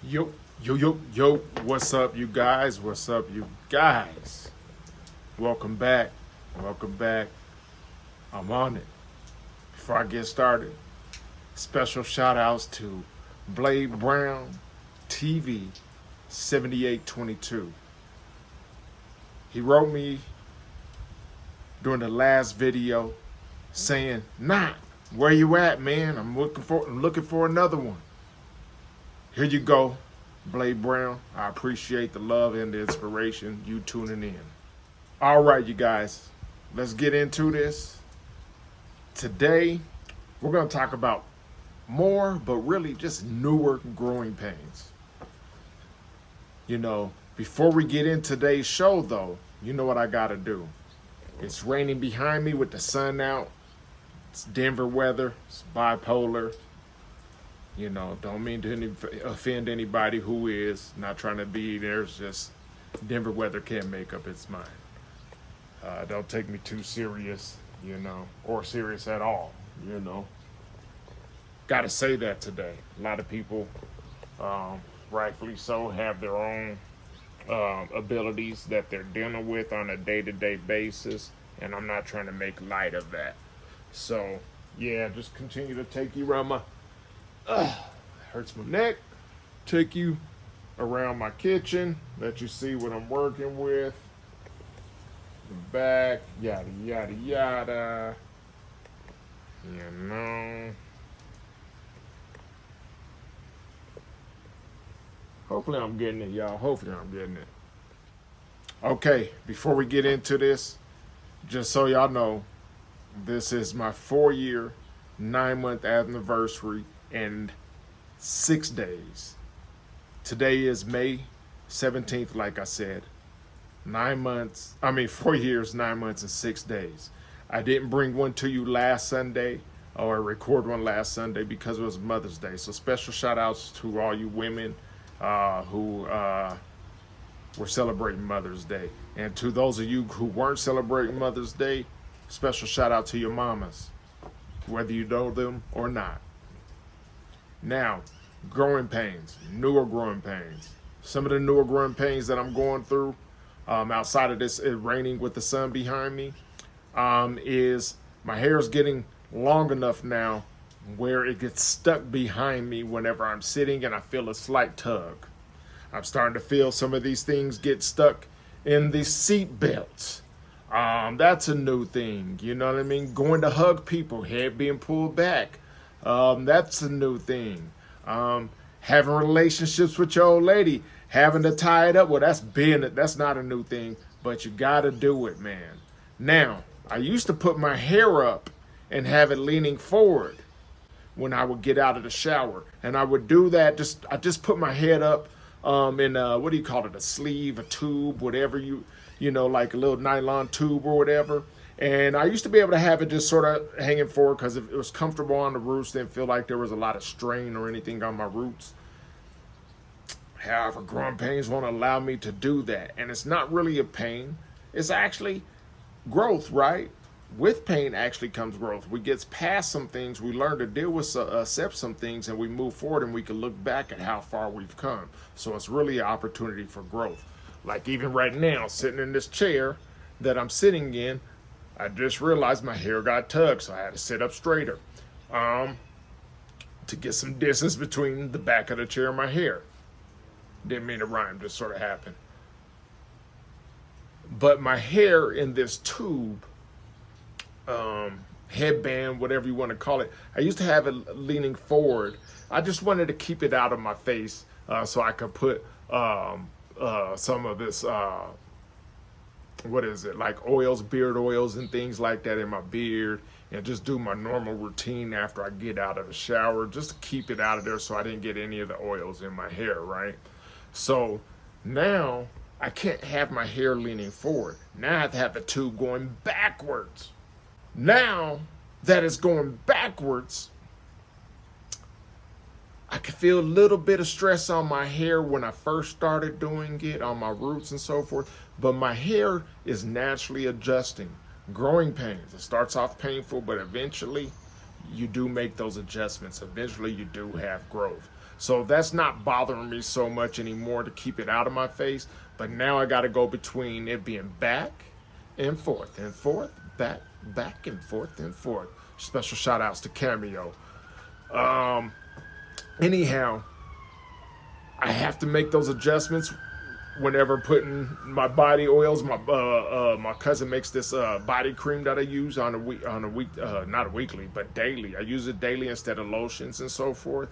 Yo, yo, what's up, you guys? What's up, you guys? Welcome back. Welcome back. I'm on it. Before I get started, special shout outs to Blade Brown TV 7822. He wrote me during the last video saying, "Nah, where you at, man? I'm looking for another one." Here you go, Blade Brown. I appreciate the love and the inspiration, you tuning in. All right, you guys, let's get into this. Today, we're going to talk about more, but really just newer growing pains. You know, before we get into today's show, though, you know what I got to do. It's raining behind me with the sun out. It's Denver weather. It's bipolar. You know, don't mean to offend anybody who is. Not trying to be there. It's just Denver weather can't make up its mind. Don't take me too serious, you know, or serious at all, you know. Got to say that today. A lot of people, rightfully so, have their own abilities that they're dealing with on a day-to-day basis, and I'm not trying to make light of that. So, yeah, just continue to take you around my... hurts my neck. Take you around my kitchen, let you see what I'm working with. The back, yada, yada, yada. You know. Hopefully I'm getting it, y'all. Hopefully I'm getting it. Okay, before we get into this, just so y'all know, this is my 4-year, 9-month anniversary and 6 days. Today is May 17th, like I said. 4 years, 9 months, and 6 days. I didn't bring one to you last Sunday, or record one last Sunday because it was Mother's Day. So special shout outs to all you women who were celebrating Mother's Day. And to those of you who weren't celebrating Mother's Day, special shout out to your mamas, whether you know them or not. Now, growing pains, newer growing pains. Some of the newer growing pains that I'm going through, outside of this raining with the sun behind me, is my hair is getting long enough now where it gets stuck behind me whenever I'm sitting and I feel a slight tug. I'm starting to feel some of these things get stuck in the seat belts. That's a new thing, you know what I mean? Going to hug people, head being pulled back. That's a new thing. Having relationships with your old lady, having to tie it up. Well, that's not a new thing, but you gotta do it, man. Now, I used to put my hair up and have it leaning forward when I would get out of the shower. And I would do that, I just put my head up in what do you call it, a sleeve, a tube, whatever you know, like a little nylon tube or whatever. And I used to be able to have it just sort of hanging forward because it was comfortable on the roots. Didn't feel like there was a lot of strain or anything on my roots. However, growing pains won't allow me to do that. And it's not really a pain. It's actually growth, right? With pain actually comes growth. We get past some things. We learn to deal with, accept some things, and we move forward, and we can look back at how far we've come. So it's really an opportunity for growth. Like even right now, sitting in this chair that I'm sitting in, I just realized my hair got tugged, so I had to sit up straighter to get some distance between the back of the chair and my hair. Didn't mean to rhyme, just sort of happened. But my hair in this tube, headband, whatever you want to call it, I used to have it leaning forward. I just wanted to keep it out of my face so I could put some of this... what is it, like oils, beard oils and things like that in my beard, and just do my normal routine after I get out of the shower, just to keep it out of there so I didn't get any of the oils in my hair, right? So now I can't have my hair leaning forward. Now I have to have the tube going backwards. Now that it's going backwards, I could feel a little bit of stress on my hair when I first started doing it, on my roots and so forth, but my hair is naturally adjusting. Growing pains, it starts off painful, but eventually you do make those adjustments. Eventually you do have growth. So that's not bothering me so much anymore to keep it out of my face. But now I got to go between it being back and forth, back, back and forth and forth. Special shout outs to Cameo. Anyhow, I have to make those adjustments whenever putting my body oils. My cousin makes this body cream that I use on a week, not a weekly, but daily. I use it daily instead of lotions and so forth.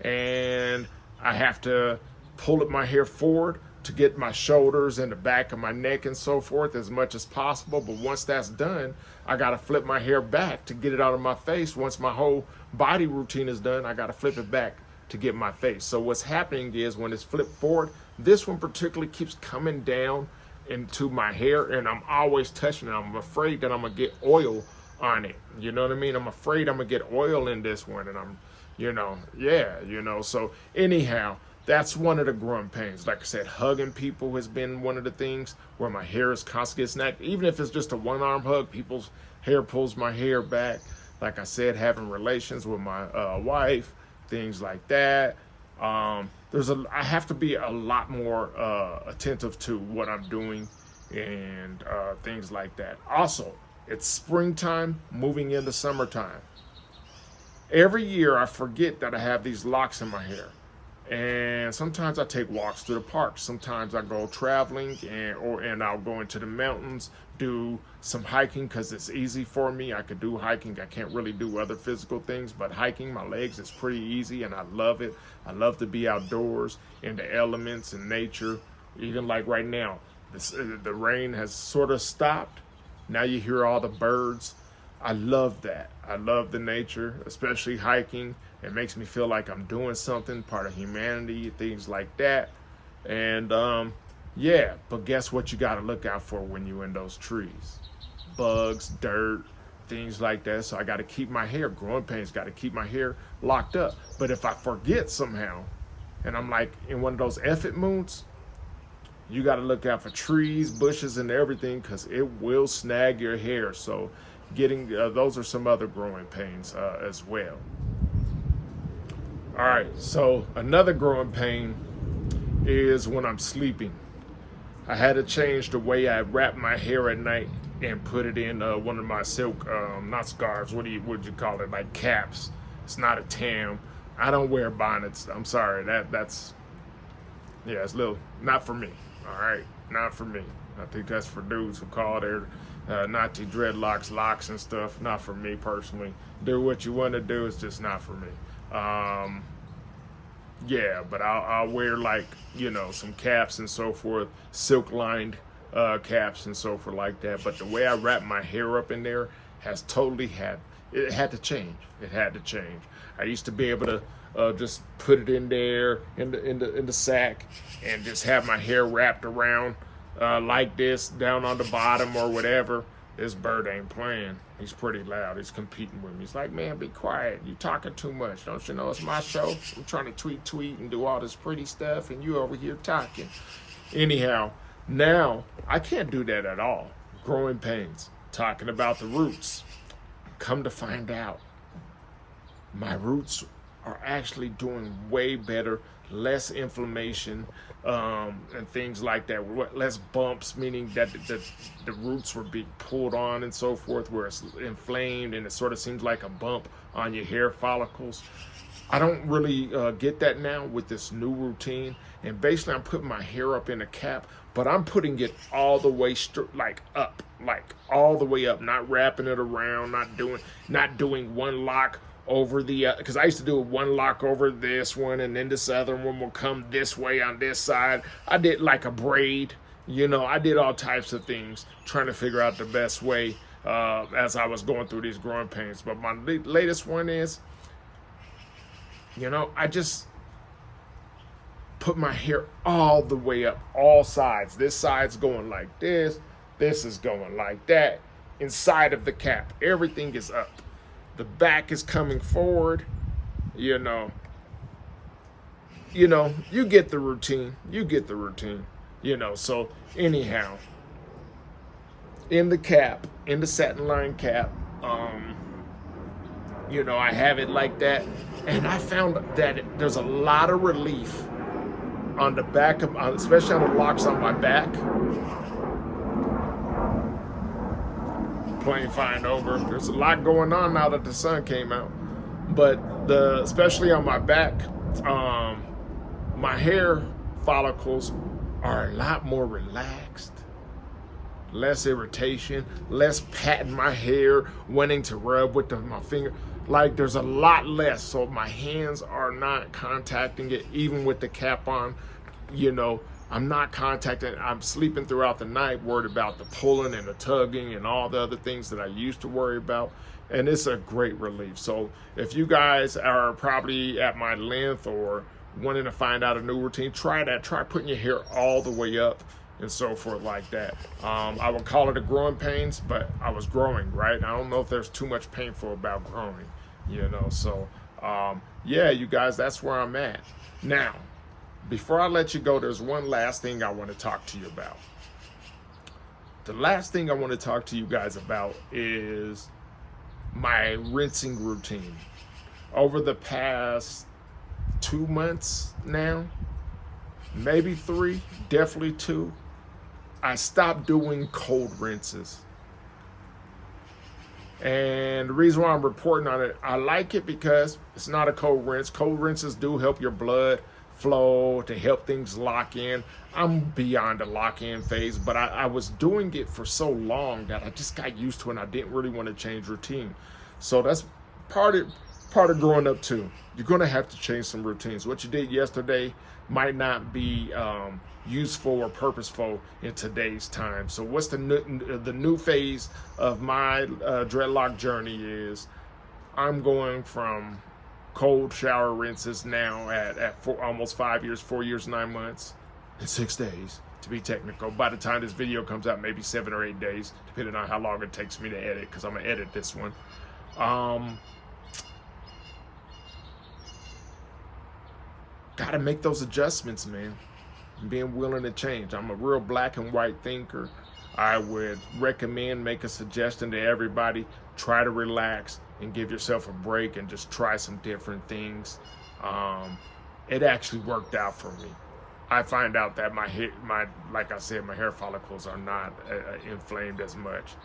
And I have to pull my hair forward to get my shoulders and the back of my neck and so forth as much as possible. But once that's done, I got to flip my hair back to get it out of my face. Once my whole body routine is done, I got to flip it back to get my face. So what's happening is when it's flipped forward, this one particularly keeps coming down into my hair, and I'm always touching it. I'm afraid that I'm gonna get oil on it. You know what I mean? I'm afraid I'm gonna get oil in this one, and I'm, so anyhow, that's one of the growing pains. Like I said, hugging people has been one of the things where my hair is constantly snagged. Even if it's just a one-arm hug, people's hair pulls my hair back. Like I said, having relations with my wife, things like that. I have to be a lot more attentive to what I'm doing and things like that. Also, it's springtime, moving into summertime. Every year I forget that I have these locks in my hair. And sometimes I take walks through the park. Sometimes I go traveling and I'll go into the mountains, do some hiking because it's easy for me. I could do hiking. I can't really do other physical things, but hiking my legs is pretty easy and I love it. I love to be outdoors in the elements and nature. Even like right now, the rain has sort of stopped. Now you hear all the birds. I love that. I love the nature, especially hiking. It makes me feel like I'm doing something, part of humanity, things like that. And but guess what you got to look out for when you're in those trees? Bugs, dirt, things like that. So I got to keep my hair, growing pains, got to keep my hair locked up. But if I forget somehow, and I'm like in one of those effort moods, you got to look out for trees, bushes, and everything because it will snag your hair. So those are some other growing pains as well. All right, so another growing pain is when I'm sleeping. I had to change the way I wrap my hair at night and put it in one of my silk, not scarves, what would you call it, like caps. It's not a tam. I don't wear bonnets. I'm sorry, it's a little, not for me, all right? Not for me. I think that's for dudes who call their Natty Dreadlocks locks and stuff. Not for me personally. Do what you want to do, it's just not for me. But I'll wear some caps and so forth, silk lined caps and so forth like that. But the way I wrap my hair up in there has totally had to change. It had to change. I used to be able to just put it in there in the sack and just have my hair wrapped around like this down on the bottom or whatever. This bird ain't playing. He's pretty loud. He's competing with me. He's like, man, be quiet. You talking too much. Don't you know it's my show? I'm trying to tweet and do all this pretty stuff, and you over here talking. Anyhow, now I can't do that at all. Growing pains. Talking about the roots. Come to find out, my roots are actually doing way better. Less inflammation and things like that. Less bumps, meaning that the roots were being pulled on and so forth, where it's inflamed and it sort of seems like a bump on your hair follicles. I don't really get that now with this new routine. And basically, I'm putting my hair up in a cap, but I'm putting it all the way up, all the way up, not wrapping it around, not doing one lock over the, because I used to do one lock over this one, and then this other one will come this way on this side. I did like a braid, I did all types of things, trying to figure out the best way as I was going through these growing pains. But my latest one is, I just put my hair all the way up, all sides. This side's going like this is going like that. Inside of the cap, everything is up. The back is coming forward, you get the routine, so anyhow, in the satin line cap, You know, I have it like that. And I found that there's a lot of relief on the back of, especially on the locks on my back. Plane flying over. There's a lot going on now that the sun came out. But especially on my back, my hair follicles are a lot more relaxed. Less irritation, less patting my hair, wanting to rub with my finger. Like, there's a lot less, so my hands are not contacting it, even with the cap on. You know, I'm not contacting it. I'm sleeping throughout the night, worried about the pulling and the tugging and all the other things that I used to worry about. And it's a great relief. So if you guys are probably at my length or wanting to find out a new routine, try that. Try putting your hair all the way up and so forth like that. I would call it a growing pains, but I was growing, right? I don't know if there's too much painful about growing, you know? So yeah, you guys, that's where I'm at. Now, before I let you go, there's one last thing I want to talk to you about. The last thing I want to talk to you guys about is my rinsing routine. Over the past 2 months now, maybe 3, definitely 2, I stopped doing cold rinses. And the reason why I'm reporting on it, I like it because it's not a cold rinse. Cold rinses do help your blood flow, to help things lock in. I'm beyond the lock-in phase, but I was doing it for so long that I just got used to it and I didn't really want to change routine. So that's part of growing up too. You're going to have to change some routines. What you did yesterday might not be useful or purposeful in today's time. So what's the new phase of my dreadlock journey is I'm going from cold shower rinses now at almost 5 years, 4 years, 9 months, and 6 days to be technical. By the time this video comes out, maybe 7 or 8 days, depending on how long it takes me to edit, because I'm gonna edit this one. Gotta make those adjustments, man. Being willing to change. I'm a real black and white thinker. I would recommend, make a suggestion to everybody, try to relax and give yourself a break and just try some different things. It actually worked out for me. I find out that like I said, my hair follicles are not inflamed as much.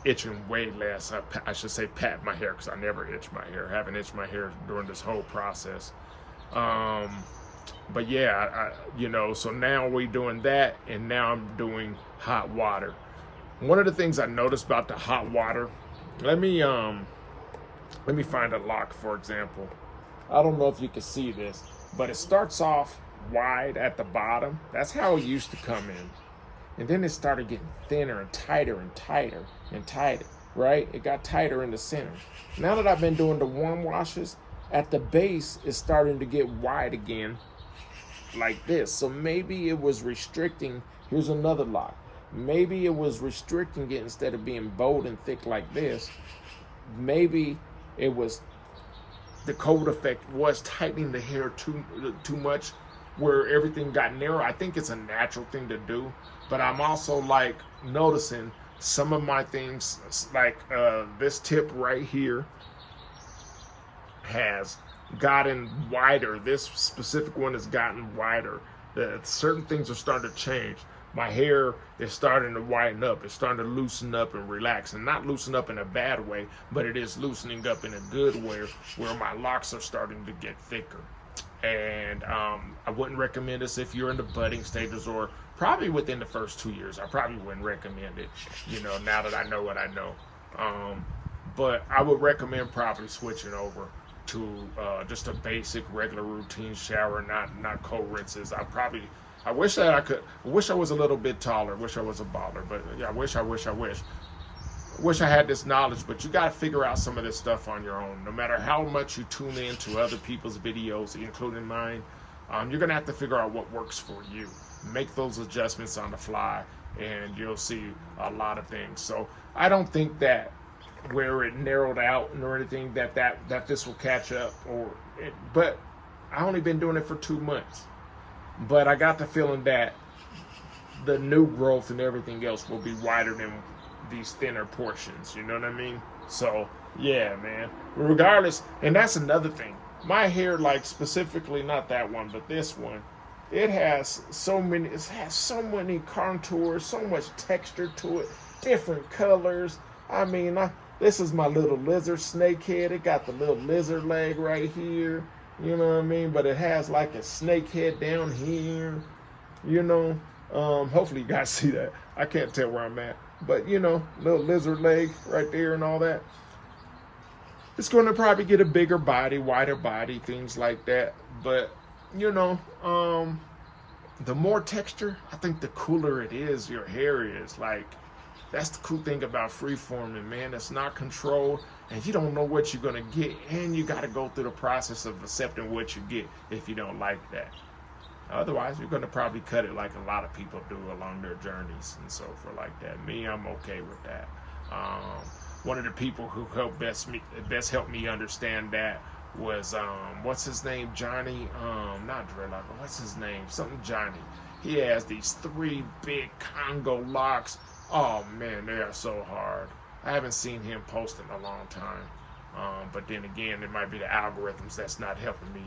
Itching way less. I should say pat my hair, because I never itch my hair. I haven't itched my hair during this whole process. But yeah, you know, so now we're doing that, and now I'm doing hot water. One of the things I noticed about the hot water, let me find a lock, for example. I don't know if you can see this, but it starts off wide at the bottom. That's how it used to come in. And then it started getting thinner and tighter and tighter and tighter, right? It got tighter in the center. Now that I've been doing the warm washes, at the base, it's starting to get wide again, like this. So maybe it was restricting. Here's another lock. Maybe it was restricting it instead of being bold and thick like this. Maybe it was the cold effect was tightening the hair too much, where everything got narrow. I think it's a natural thing to do, but I'm also like noticing some of my things, like this tip right here has gotten wider. This specific one has gotten wider. Certain things are starting to change. My hair is starting to whiten up. It's starting to loosen up and relax, and not loosen up in a bad way, but it is loosening up in a good way, where my locks are starting to get thicker. And I wouldn't recommend this if you're in the budding stages, or probably within the first 2 years. I probably wouldn't recommend it, you know, now that I know what I know. But I would recommend probably switching over to just a basic regular routine shower, not cold rinses. I wish that I could. I wish I was a little bit taller. I wish I was a baller. But yeah, I wish I had this knowledge. But you got to figure out some of this stuff on your own. No matter how much you tune in to other people's videos, including mine, you're gonna have to figure out what works for you. Make those adjustments on the fly, and you'll see a lot of things. So I don't think that where it narrowed out or anything that this will catch up, but I only been doing it for 2 months. But I got the feeling that the new growth and everything else will be wider than these thinner portions. You know what I mean? So Yeah, man. Regardless, and that's another thing. My hair, like specifically, not that one, but this one, it has so many contours, so much texture to it, different colors. I mean, this is my little lizard snake head. It got the little lizard leg right here. You know what I mean? But it has like a snake head down here. You know, hopefully you guys see that. I can't tell where I'm at, but little lizard leg right there and all that. It's going to probably get a bigger body, wider body, things like that. But you know, the more texture, I think the cooler it is. Your hair is like. That's the cool thing about freeforming, man. It's not controlled, and you don't know what you're gonna get, and you got to go through the process of accepting what you get if you don't like that. Otherwise, you're gonna probably cut it like a lot of people do along their journeys and so forth like that. Me, I'm okay with that. One of the people who helped best help me understand that was what's his name, Johnny, not Dreadlock, what's his name, something Johnny. He has these 3 big Congo locks. Oh man, they are so hard. I haven't seen him post in a long time. But then again, it might be the algorithms that's not helping me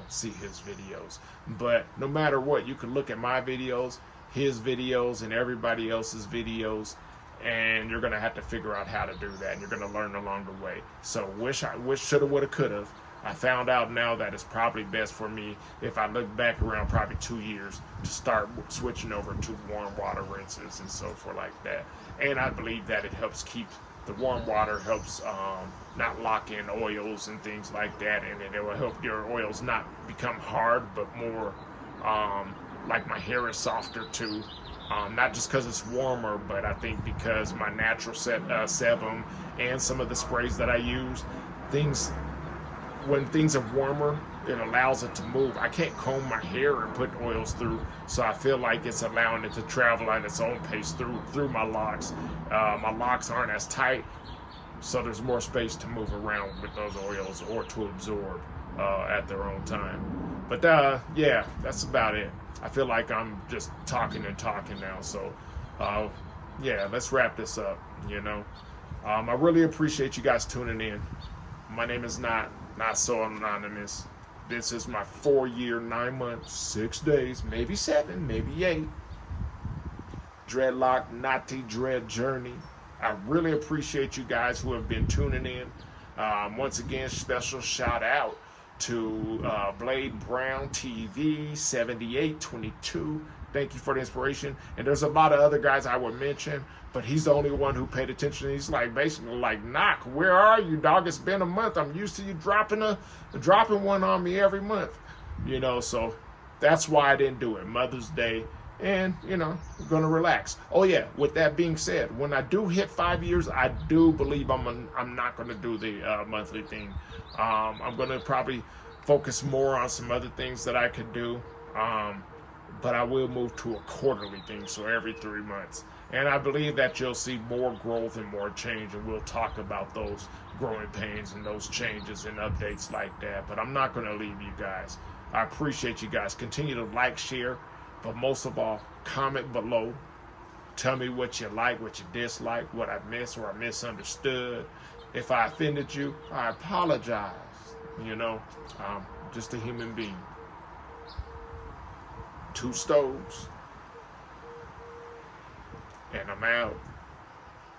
see his videos. But no matter what, you can look at my videos, his videos, and everybody else's videos, and you're gonna have to figure out how to do that. And you're gonna learn along the way. So wish, shoulda, woulda, coulda. I found out now that it's probably best for me if I look back around probably 2 years to start switching over to warm water rinses and so forth like that. And I believe that it helps keep the warm water helps not lock in oils and things like that, and it will help your oils not become hard, but more like my hair is softer too. Not just because it's warmer, but I think because my natural sebum and some of the sprays that I use, when things are warmer, it allows it to move. I can't comb my hair and put oils through, so I feel like it's allowing it to travel at its own pace through my locks. My locks aren't as tight, so there's more space to move around with those oils or to absorb at their own time. But yeah, that's about it. I feel like I'm just talking now, so yeah, let's wrap this up. I really appreciate you guys tuning in. My name is Not So Anonymous. This is my 4-year, 9 months, 6 days, maybe 7, maybe 8 Dreadlock Natty Dread Journey. I really appreciate you guys who have been tuning in. Once again, special shout out to Blade Brown TV 7822. Thank you for the inspiration. And there's a lot of other guys I would mention, but he's the only one who paid attention. He's like basically like, Knock, where are you, dog? It's been a month. I'm used to you dropping one on me every month. So that's why I didn't do it. Mother's Day. And, I'm going to relax. Oh, yeah, with that being said, when I do hit 5 years, I do believe I'm not going to do the monthly thing. I'm going to probably focus more on some other things that I could do. But I will move to a quarterly thing, so every 3 months. And I believe that you'll see more growth and more change, and we'll talk about those growing pains and those changes and updates like that. But I'm not going to leave you guys. I appreciate you guys. Continue to like, share, but most of all, comment below. Tell me what you like, what you dislike, what I missed or I misunderstood. If I offended you, I apologize. I'm just a human being. 2 stoves, and I'm out.